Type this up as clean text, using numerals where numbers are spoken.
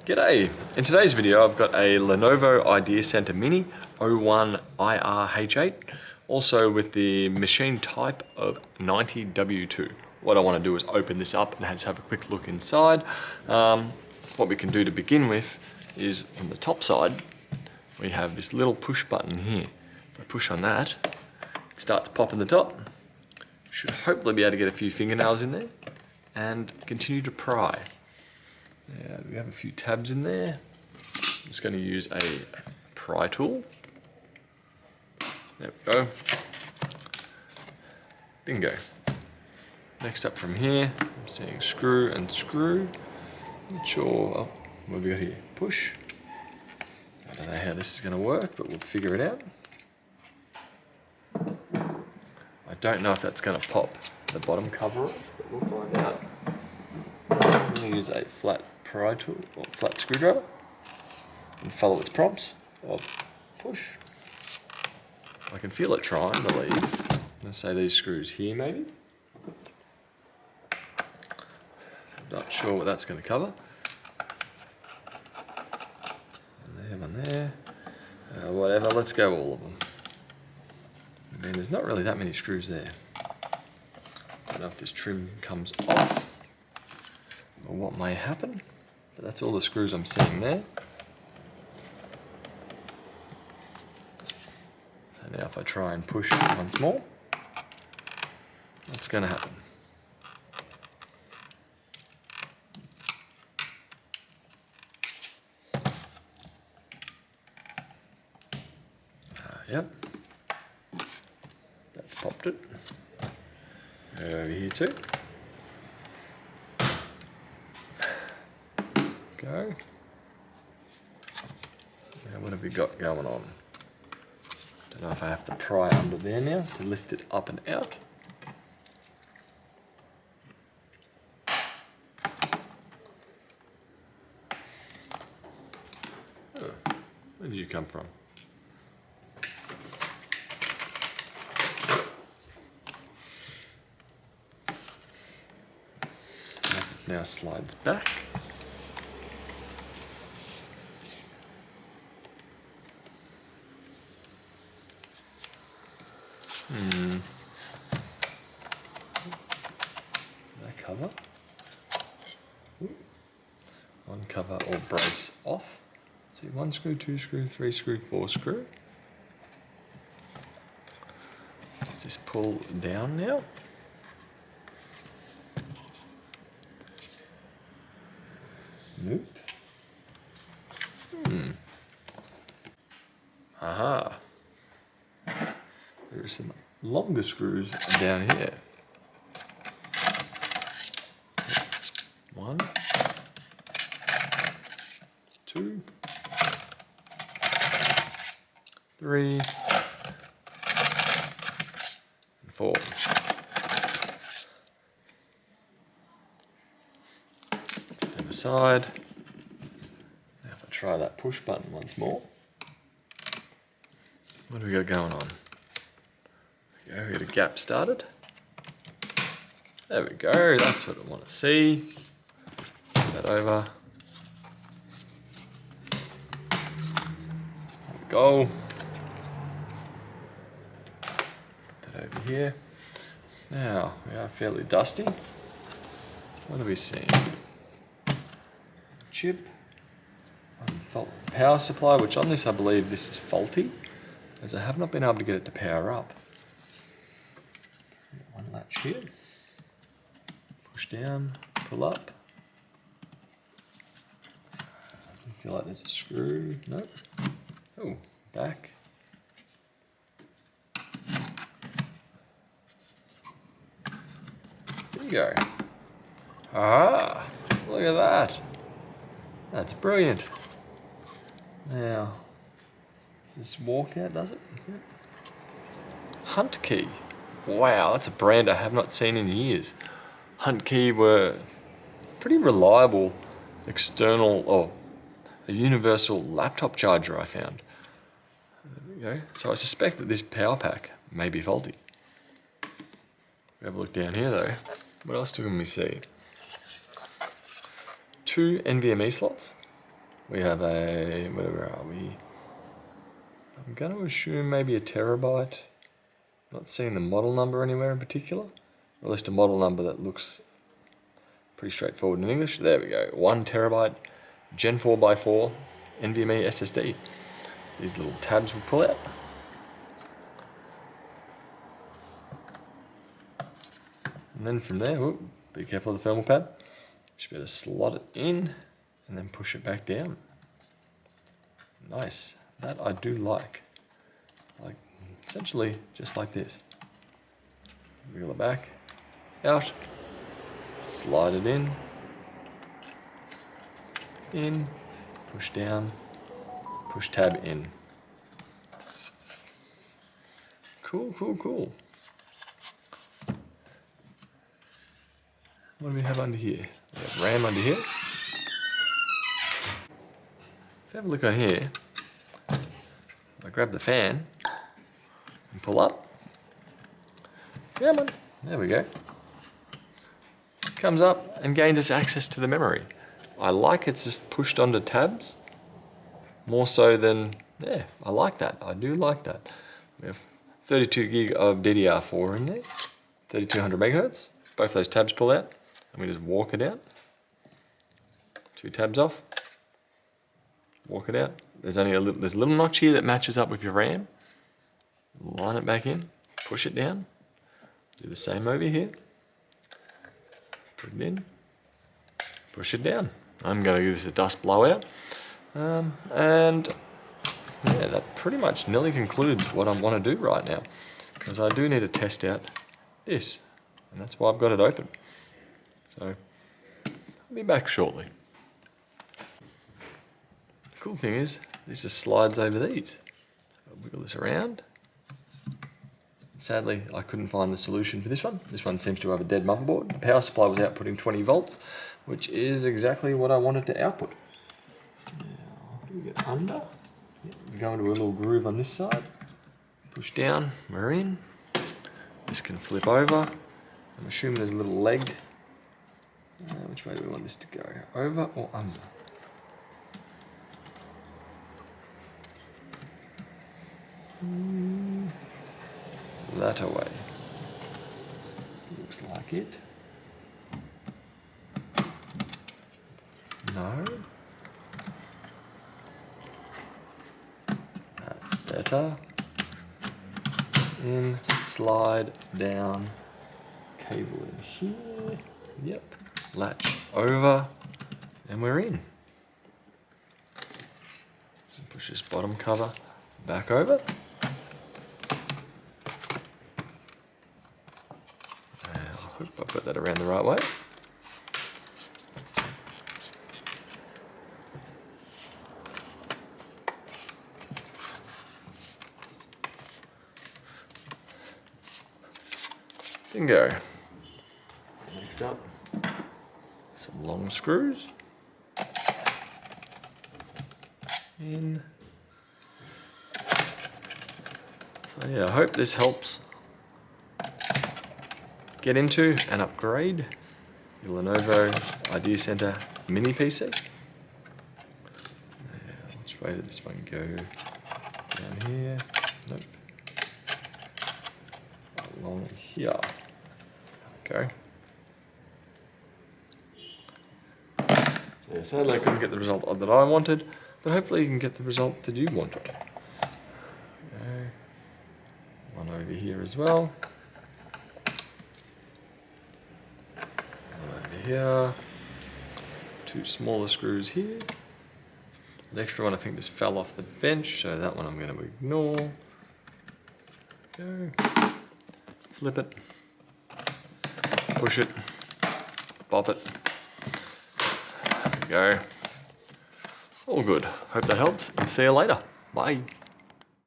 G'day! In today's video I've got a Lenovo IdeaCentre Mini 01IRH8, also with the machine type of 90W2. What I want to do is open this up and just have a quick look inside. What we can do to begin with is from the top side we have this little push button here. If I push on that, it starts popping the top. Should hopefully be able to get a few fingernails in there and continue to pry. Yeah, we have a few tabs in there. I'm just going to use a pry tool. There we go. Bingo. Next up from here, I'm seeing screw and screw. Not sure, oh, what have we got here? Push. I don't know how this is going to work, but we'll figure it out. I don't know if that's going to pop the bottom cover off, but we'll find out. I'm going to use a flat pry tool or flat screwdriver and follow its prompts. I'll push. I can feel it trying to leave. I'm going to say these screws here maybe. I'm not sure what that's going to cover. There, one there. Whatever, let's go all of them. I mean, there's not really that many screws there. Don't know if this trim comes off or what may happen, but that's all the screws I'm seeing there. So now if I try and push once more, what's going to happen? Yep, that's popped it. Over here too. Go. Now what have we got going on? Don't know if I have to pry under there now to lift it up and out. Oh, where did you come from? Now slides back. That cover. One cover or brace off. Let's see, 1 screw, 2 screw, 3 screw, 4 screw. Does this pull down now? Nope. Aha. There are some longer screws down here. 1, 2, 3, and 4. Put them aside. Now if I try that push button once more. What do we got going on? There we go, we got a gap started. There we go, that's what I want to see. Put that over. There we go. Put that over here. Now, we are fairly dusty. What are we seeing? Chip. Power supply, which on this I believe this is faulty, as I have not been able to get it to power up. One latch here. Push down, pull up. I feel like there's a screw. Nope. Oh, back. Bingo. Ah, look at that. That's brilliant. Now, does this walk out, does it? Yep. Hunt key. Wow, that's a brand I have not seen in years. Hunt key were pretty reliable external or a universal laptop charger I found. There we go. So I suspect that this power pack may be faulty. We have a look down here though. What else do we see? 2 NVMe slots, We have a, whatever are we? I'm going to assume maybe a terabyte. Not seeing the model number anywhere in particular. Or at least a model number that looks pretty straightforward in English. There we go. 1 terabyte Gen 4x4 NVMe SSD. These little tabs will pull out. And then from there, whoop, be careful of the thermal pad. Should be able to slot it in and then push it back down. Nice. That I do like. Like essentially just like this. Wiggle it back, out, slide it in, push down, push tab in. Cool, cool, cool. What do we have under here? We have RAM under here. If you have a look on here, I grab the fan and pull up. Come on. There we go. Comes up and gains us access to the memory. I like it's just pushed onto tabs. More so than, yeah, I like that. I do like that. We have 32 gig of DDR4 in there. 3200 megahertz. Both those tabs pull out. And we just walk it out. 2 tabs off. Walk it out. There's only there's a little notch here that matches up with your RAM. Line it back in. Push it down. Do the same over here. Put it in. Push it down. I'm going to give this a dust blowout. And yeah, that pretty much nearly concludes what I want to do right now. Because I do need to test out this. And that's why I've got it open. So, I'll be back shortly. The cool thing is, this just slides over these. I'll wiggle this around. Sadly, I couldn't find the solution for this one. This one seems to have a dead motherboard. The power supply was outputting 20 volts, which is exactly what I wanted to output. Now, do we get under? Yep, we go into a little groove on this side. Push down, we're in. This can flip over. I'm assuming there's a little leg. Which way do we want this to go? Over or under? That away. Looks like it. No. That's better. In, slide, down, cable in here. Yep. Latch over, and we're in. Push this bottom cover back over. I hope I put that around the right way. Bingo. Next up, some long screws. In. So yeah, I hope this helps get into and upgrade your Lenovo IdeaCentre Mini PC. Which way did this one go? Down here? Nope. Along here. Okay. Yeah, sadly I couldn't get the result that I wanted, but hopefully you can get the result that you wanted. Okay. One over here as well. One over here. 2 smaller screws here. The extra one I think just fell off the bench, so that one I'm going to ignore. Go. Flip it. Push it. Pop it. There we go. All good. Hope that helps, and see you later. Bye.